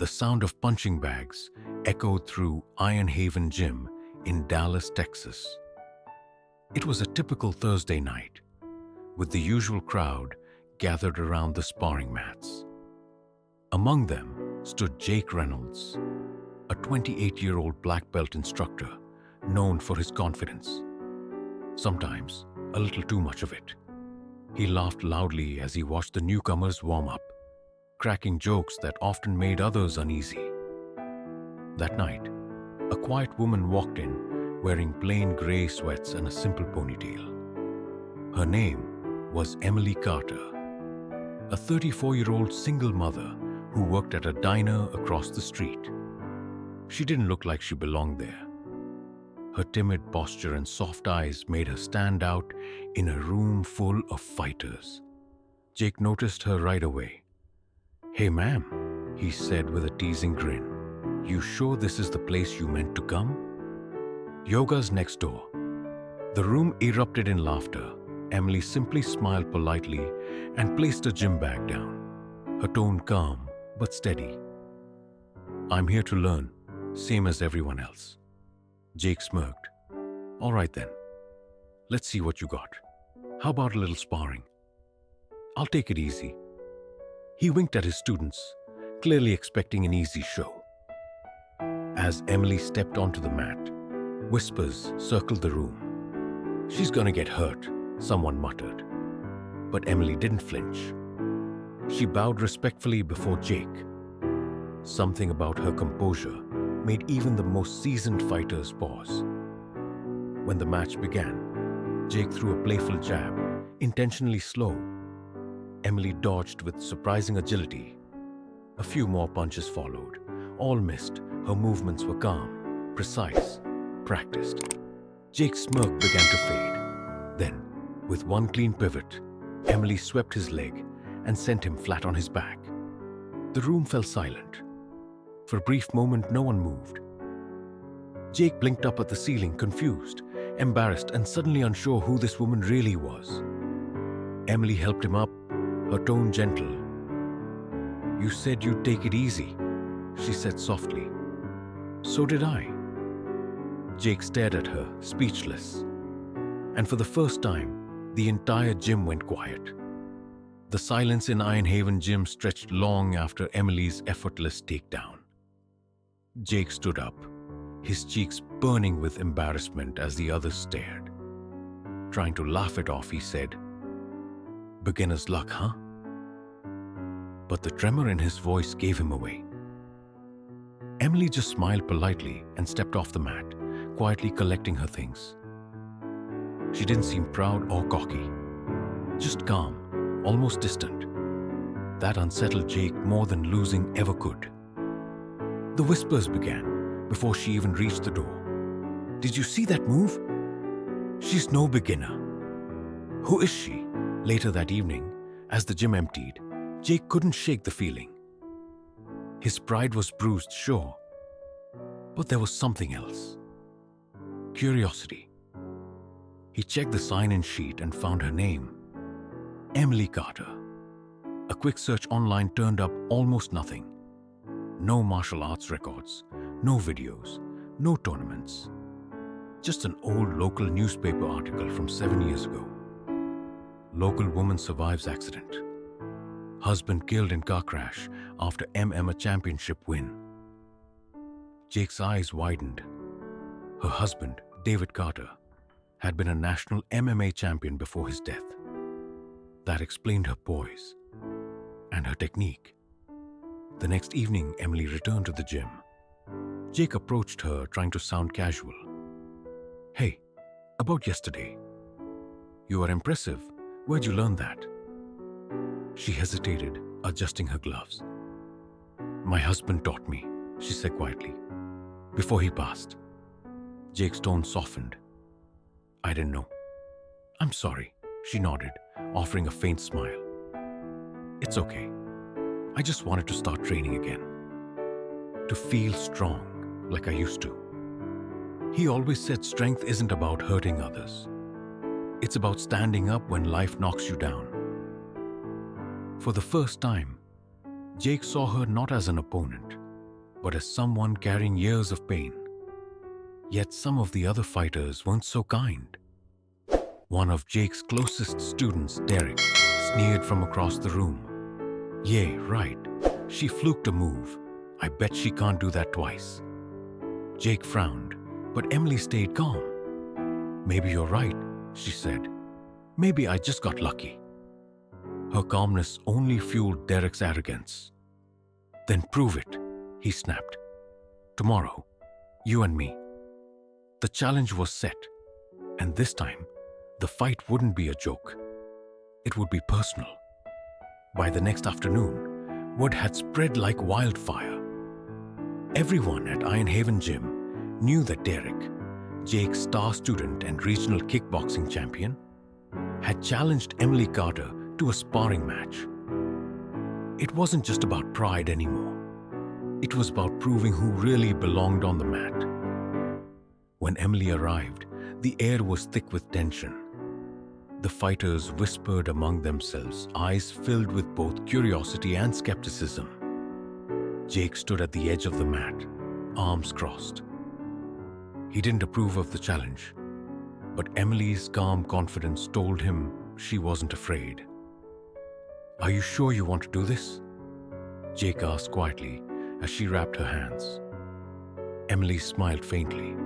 The sound of punching bags echoed through Iron Haven Gym in Dallas, Texas. It was a typical Thursday night, with the usual crowd gathered around the sparring mats. Among them stood Jake Reynolds, a 28-year-old black belt instructor known for his confidence. Sometimes a little too much of it. He laughed loudly as he watched the newcomers warm up, cracking jokes that often made others uneasy. That night, a quiet woman walked in wearing plain gray sweats and a simple ponytail. Her name was Emily Carter, a 34-year-old single mother who worked at a diner across the street. She didn't look like she belonged there. Her timid posture and soft eyes made her stand out in a room full of fighters. Jake noticed her right away. "Hey ma'am," he said with a teasing grin. "You sure this is the place you meant to come?" "Yoga's next door." The room erupted in laughter. Emily simply smiled politely and placed her gym bag down, her tone calm but steady. "I'm here to learn, same as everyone else." Jake smirked. "All right then. Let's see what you got. How about a little sparring?" "I'll take it easy." He winked at his students, clearly expecting an easy show. As Emily stepped onto the mat, whispers circled the room. "She's gonna get hurt," someone muttered. But Emily didn't flinch. She bowed respectfully before Jake. Something about her composure made even the most seasoned fighters pause. When the match began, Jake threw a playful jab, intentionally slow. Emily dodged with surprising agility. A few more punches followed. All missed. Her movements were calm, precise, practiced. Jake's smirk began to fade. Then, with one clean pivot, Emily swept his leg and sent him flat on his back. The room fell silent. For a brief moment, no one moved. Jake blinked up at the ceiling, confused, embarrassed, and suddenly unsure who this woman really was. Emily helped him up, her tone gentle. "You said you'd take it easy," she said softly. "So did I." Jake stared at her, speechless. And for the first time, the entire gym went quiet. The silence in Iron Haven Gym stretched long after Emily's effortless takedown. Jake stood up, his cheeks burning with embarrassment as the others stared. Trying to laugh it off, he said, "Beginner's luck, huh?" But the tremor in his voice gave him away. Emily just smiled politely and stepped off the mat, quietly collecting her things. She didn't seem proud or cocky, just calm, almost distant. That unsettled Jake more than losing ever could. The whispers began before she even reached the door. "Did you see that move? She's no beginner." "Who is she?" Later that evening, as the gym emptied, Jake couldn't shake the feeling. His pride was bruised, sure, but there was something else. Curiosity. He checked the sign-in sheet and found her name, Emily Carter. A quick search online turned up almost nothing. No martial arts records, no videos, no tournaments. Just an old local newspaper article from 7 years ago. Local woman survives accident. Husband killed in car crash after MMA championship win. Jake's eyes widened. Her husband, David Carter, had been a national MMA champion before his death. That explained her poise and her technique. The next evening, Emily returned to the gym. Jake approached her, trying to sound casual. "Hey, about yesterday. You are impressive. Where'd you learn that?" She hesitated, adjusting her gloves. "My husband taught me," she said quietly, "before he passed." Jake's tone softened. "I didn't know." "I'm sorry," she nodded, offering a faint smile. "It's okay. I just wanted to start training again. To feel strong like I used to." He always said strength isn't about hurting others. It's about standing up when life knocks you down. For the first time, Jake saw her not as an opponent, but as someone carrying years of pain. Yet some of the other fighters weren't so kind. One of Jake's closest students, Derek, sneered from across the room. "Yeah, right. She fluked a move. I bet she can't do that twice." Jake frowned, but Emily stayed calm. "Maybe you're right," she said. "Maybe I just got lucky." Her calmness only fueled Derek's arrogance. "Then prove it," he snapped. "Tomorrow, you and me." The challenge was set, and this time, the fight wouldn't be a joke. It would be personal. By the next afternoon, word had spread like wildfire. Everyone at Ironhaven Gym knew that Derek, Jake's star student and regional kickboxing champion, had challenged Emily Carter to a sparring match. It wasn't just about pride anymore. It was about proving who really belonged on the mat. When Emily arrived, the air was thick with tension. The fighters whispered among themselves, eyes filled with both curiosity and skepticism. Jake stood at the edge of the mat, arms crossed. He didn't approve of the challenge, but Emily's calm confidence told him she wasn't afraid. "Are you sure you want to do this?" Jake asked quietly as she wrapped her hands. Emily smiled faintly.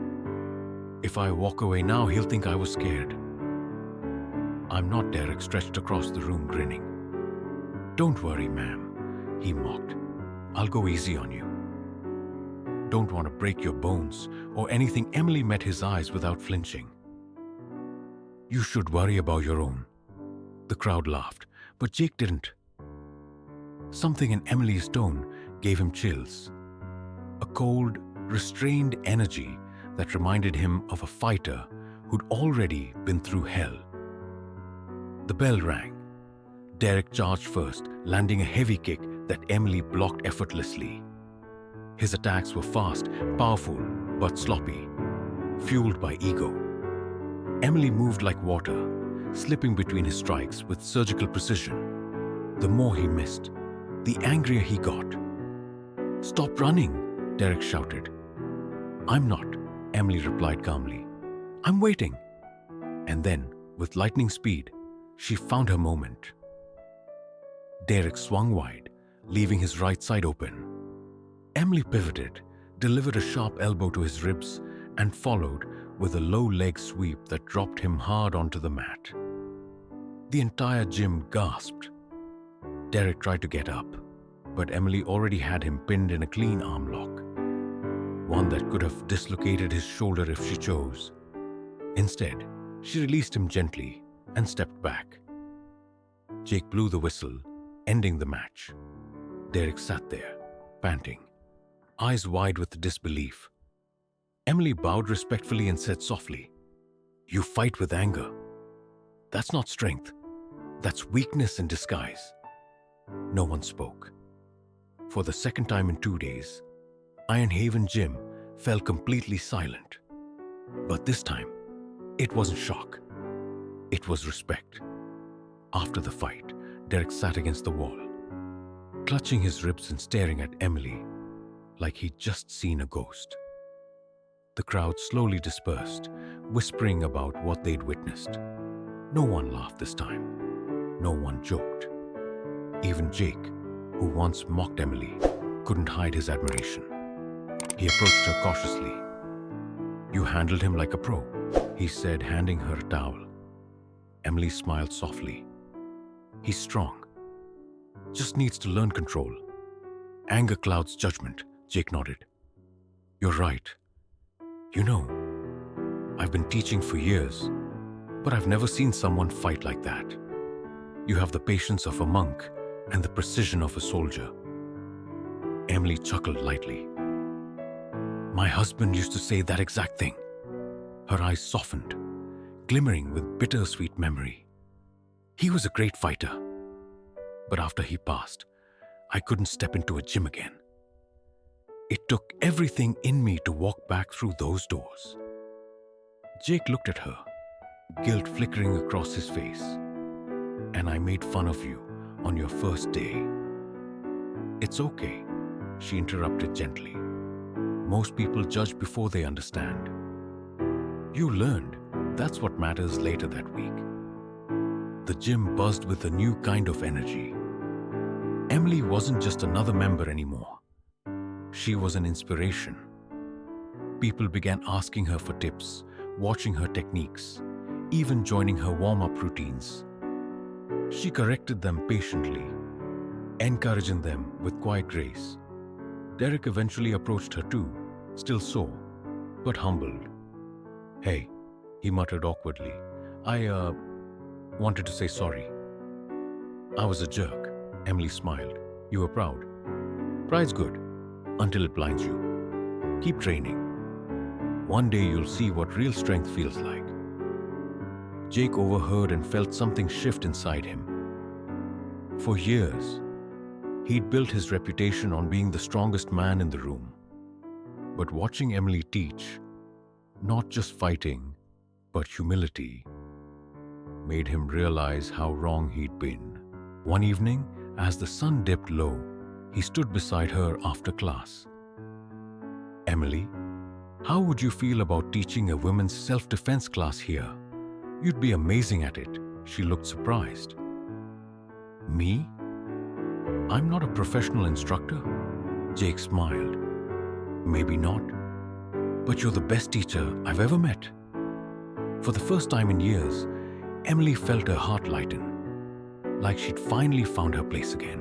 "If I walk away now, he'll think I was scared." "I'm not," Derek stretched across the room, grinning. "Don't worry, ma'am," he mocked. "I'll go easy on you." "Don't want to break your bones or anything." Emily met his eyes without flinching. "You should worry about your own." The crowd laughed, but Jake didn't. Something in Emily's tone gave him chills. A cold, restrained energy that reminded him of a fighter who'd already been through hell. The bell rang. Derek charged first, landing a heavy kick that Emily blocked effortlessly. His attacks were fast, powerful, but sloppy, fueled by ego. Emily moved like water, slipping between his strikes with surgical precision. The more he missed, the angrier he got. "Stop running," Derek shouted. "I'm not," Emily replied calmly. "I'm waiting." And then, with lightning speed, she found her moment. Derek swung wide, leaving his right side open. Emily pivoted, delivered a sharp elbow to his ribs, and followed with a low leg sweep that dropped him hard onto the mat. The entire gym gasped. Derek tried to get up, but Emily already had him pinned in a clean arm lock, one that could have dislocated his shoulder if she chose. Instead, she released him gently and stepped back. Jake blew the whistle, ending the match. Derek sat there, panting, eyes wide with disbelief. Emily bowed respectfully and said softly, "You fight with anger. That's not strength. That's weakness in disguise." No one spoke. For the second time in 2 days, Ironhaven Gym fell completely silent. But this time, it wasn't shock. It was respect. After the fight, Derek sat against the wall, clutching his ribs and staring at Emily like he'd just seen a ghost. The crowd slowly dispersed, whispering about what they'd witnessed. No one laughed this time. No one joked. Even Jake, who once mocked Emily, couldn't hide his admiration. He approached her cautiously. "You handled him like a pro," he said, handing her a towel. Emily smiled softly. "He's strong. Just needs to learn control." "Anger clouds judgment," Jake nodded. "You're right. You know, I've been teaching for years, but I've never seen someone fight like that. You have the patience of a monk and the precision of a soldier." Emily chuckled lightly. "My husband used to say that exact thing." Her eyes softened, glimmering with bittersweet memory. "He was a great fighter. But after he passed, I couldn't step into a gym again. It took everything in me to walk back through those doors." Jake looked at her, guilt flickering across his face. "And I made fun of you on your first day." "It's okay," she interrupted gently. Most people judge before they understand. You learned. That's what matters later that week. The gym buzzed with a new kind of energy. Emily wasn't just another member anymore. She was an inspiration. People began asking her for tips, watching her techniques, even joining her warm-up routines. She corrected them patiently, encouraging them with quiet grace. Derek eventually approached her too, still sore, but humbled. "Hey," he muttered awkwardly. I wanted to say sorry." "I was a jerk." Emily smiled. "You were proud." "Pride's good, until it blinds you. Keep training. One day you'll see what real strength feels like." Jake overheard and felt something shift inside him. For years, he'd built his reputation on being the strongest man in the room. But watching Emily teach, not just fighting, but humility, made him realize how wrong he'd been. One evening, as the sun dipped low, he stood beside her after class. "Emily, how would you feel about teaching a women's self-defense class here? You'd be amazing at it." She looked surprised. "Me? I'm not a professional instructor." Jake smiled. "Maybe not, but you're the best teacher I've ever met." For the first time in years, Emily felt her heart lighten, like she'd finally found her place again.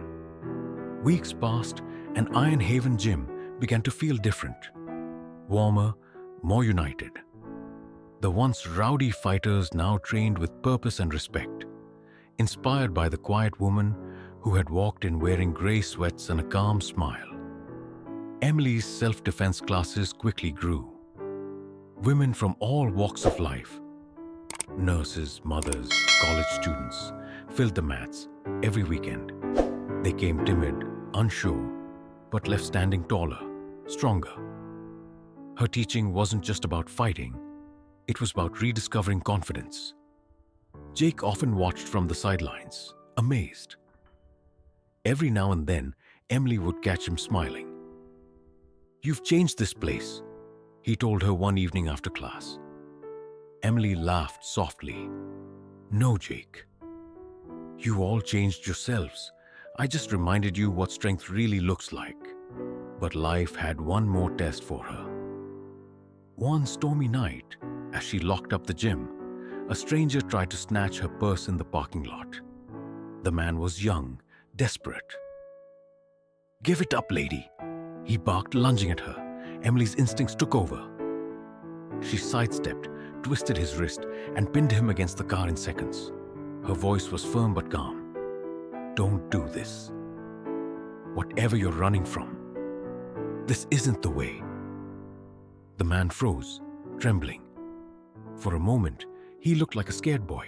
Weeks passed, and Iron Haven Gym began to feel different. Warmer, more united. The once rowdy fighters now trained with purpose and respect, inspired by the quiet woman who had walked in wearing gray sweats and a calm smile. Emily's self-defense classes quickly grew. Women from all walks of life, nurses, mothers, college students, filled the mats every weekend. They came timid, unsure, but left standing taller, stronger. Her teaching wasn't just about fighting, it was about rediscovering confidence. Jake often watched from the sidelines, amazed. Every now and then, Emily would catch him smiling. "You've changed this place," he told her one evening after class. Emily laughed softly. "No, Jake. You all changed yourselves. I just reminded you what strength really looks like." But life had one more test for her. One stormy night, as she locked up the gym, a stranger tried to snatch her purse in the parking lot. The man was young, desperate. "Give it up, lady," he barked, lunging at her. Emily's instincts took over. She sidestepped, twisted his wrist, and pinned him against the car in seconds. Her voice was firm but calm. "Don't do this. Whatever you're running from, this isn't the way." The man froze, trembling. For a moment, he looked like a scared boy,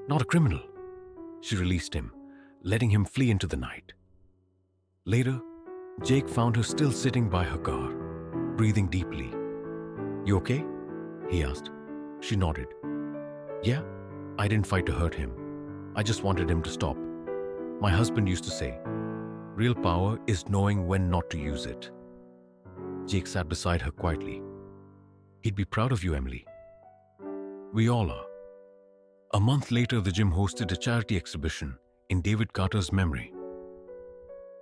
not a criminal. She released him, letting him flee into the night. Later, Jake found her still sitting by her car, breathing deeply. "You okay?" he asked. She nodded. "Yeah, I didn't fight to hurt him. I just wanted him to stop. My husband used to say, 'Real power is knowing when not to use it.'" Jake sat beside her quietly. "He'd be proud of you, Emily." "We all are." A month later, the gym hosted a charity exhibition in David Carter's memory.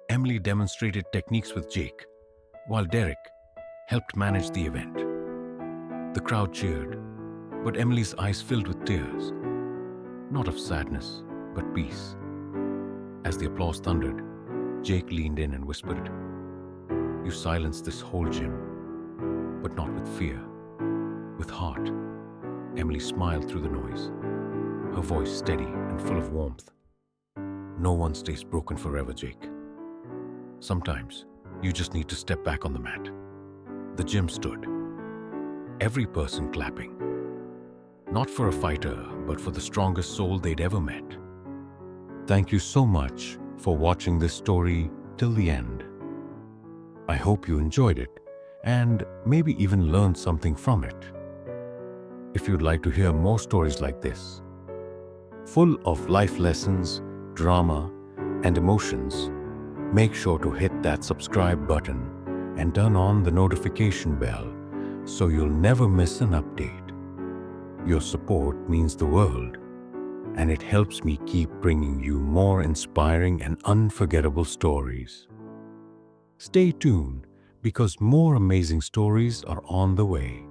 Emily demonstrated techniques with Jake, while Derek helped manage the event. The crowd cheered, but Emily's eyes filled with tears, not of sadness, but peace. As the applause thundered, Jake leaned in and whispered, "You silenced this whole gym, but not with fear, with heart." Emily smiled through the noise, her voice steady and full of warmth. "No one stays broken forever, Jake. Sometimes you just need to step back on the mat." The gym stood, every person clapping, not for a fighter, but for the strongest soul they'd ever met. Thank you so much for watching this story till the end. I hope you enjoyed it and maybe even learned something from it. If you'd like to hear more stories like this, full of life lessons, drama, and emotions, make sure to hit that subscribe button and turn on the notification bell so you'll never miss an update. Your support means the world, and it helps me keep bringing you more inspiring and unforgettable stories. Stay tuned because more amazing stories are on the way.